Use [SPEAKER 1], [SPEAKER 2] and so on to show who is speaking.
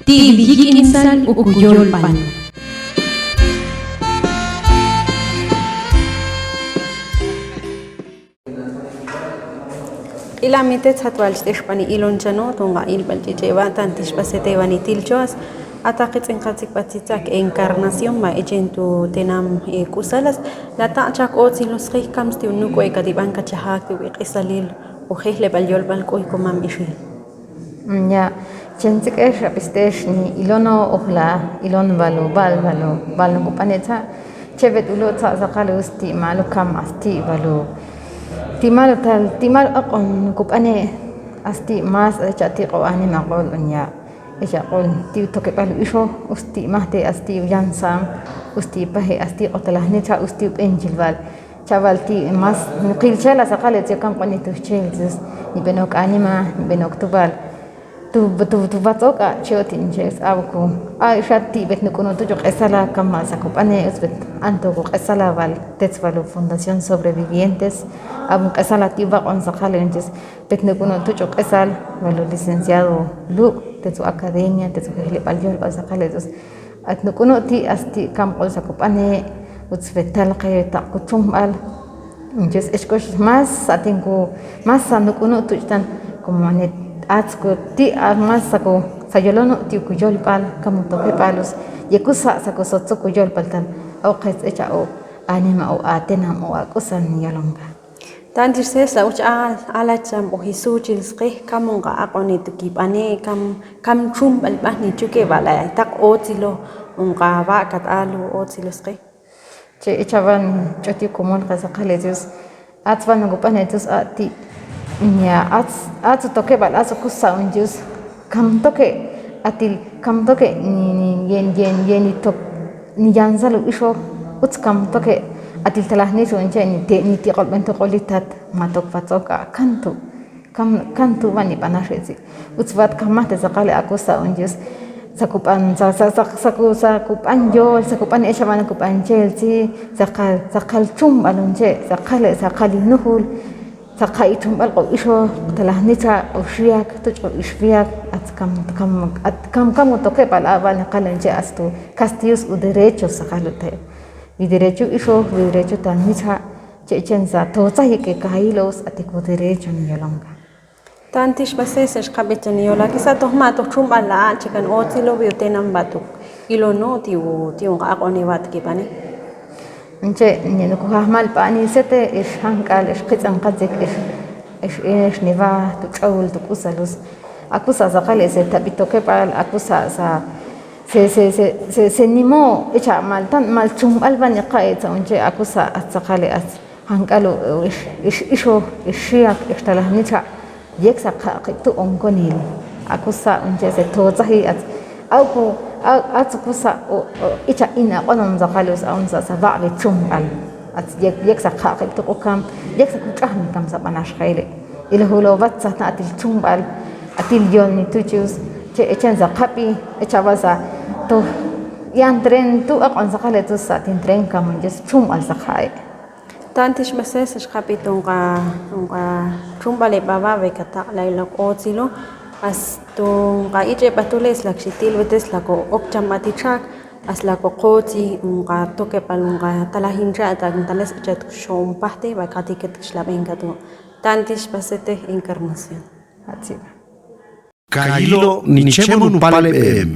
[SPEAKER 1] Tibiyik insan ukuyolpan. Ilamite tatwalch tishpani ilonchano tunga ilbalchicheva tantishpasetevani tilchoas ataqits inqatsik patitzak encarnación ma echentu tenam kusalas la ta'chak otzilos qihkamsti unuko ekadibanka chahak biqisalil ujehle balyol balkoy komam ishil
[SPEAKER 2] Ya, chentik rapistesh ni ilono ohla ilon balu kupaneta chevet ulo tsaqalu usti malu kam asti balu timal aqon kupane asti mas chati qawani maqol unya eja qol ti toke balu isho usti mahte asti yansam usti pahe asti qotlahni cha usti enjilval chavalti mas qilchala saqalet yakam qanitu chelses ni benok anima ni benok tubal tu batsoka chotin ches abku shatti bet nukuno tu qesala kama sakupane usbet anto qesala val tetzvalu fundación sobrevivientes abu qesala tiba on saqalenches bet nukuno tu qesal valu licenciado lu tetsu academia tetsu hele baljol saqaletos at nukuno ti asti kamqol sakupane usbet talqe taqutum al ches eskosh mas satinku mas nukuno tu tan como anet atsko ti amasako sayolono ti kujolpal kamu toke palos yekusa sako sotso kujolpal tan au qes echa o anima o atenam o akusan yalonga
[SPEAKER 1] tantir sesa uch ala cham o hisuchil sqih kamunga aqoni tukipane kam chum balbani chuke bala tak otilo unqa ba kat alu otilo sqih
[SPEAKER 2] che echaban choti komon qasaqaletus atvan ngopanetus ati ya ats toke bal aso kusa unjus kam toke ni yen tok ni janzalu isho uts kam toke atil talahni so unje ni ti qalban to qolitat matok fatsoka kantu wani panashezi uts vat kamate zaqale akusa unjus sakupan sakupan jol sakupan eshaban kupan chelsi sakal chum alunje sakali nuhul sakaitum alqo isho talahnita ushiak tucho ishviak kam toke pala bal qalanche astu castius u derecho sakalute mi derecho isho mi derecho tanita chechenza toza hike kailos atiku derecho ni yolonga
[SPEAKER 1] tantish bases qabetani yola kisa tohma to chum ala chikan otilo biotenam batuk ilono tiu aqoni wat kipane
[SPEAKER 2] nche ni ko hamal pani sete ish hankal ish qitsan qadzik ish niva tu chawl tu kusalus akusa zaqale se tabitoke pal akusa sa se nimo echa mal tan mal chum alban qaita unche akusa atzaqale as hankalo isho ishiak ishtalahnica yeksa qaqitu onkonil akusa unche se tozahi at auku atsukusa icha ina qonon zaqalus aunsa sabaqi chum al at yeksa qaqitu qukam yeksa kuchahni kam sabanash khayle ila hulo vatsa ta'til chum al atil yolni tuchus che echen zaqapi echa basa to yan tren tu aqon zaqaletus sa tin tren kam jes chum al zaqai
[SPEAKER 1] tantish bases qapitunqa chum bale baba bekata laila otilo astu qaiche patules lakshitil vetes lako okchamatichak aslako qoti unqa toke palunqa talahincha tantales chat shom pahte bakati ket shlabenga tu tantish basete encarnación
[SPEAKER 2] hatsi
[SPEAKER 3] Kailo ni chemon palem.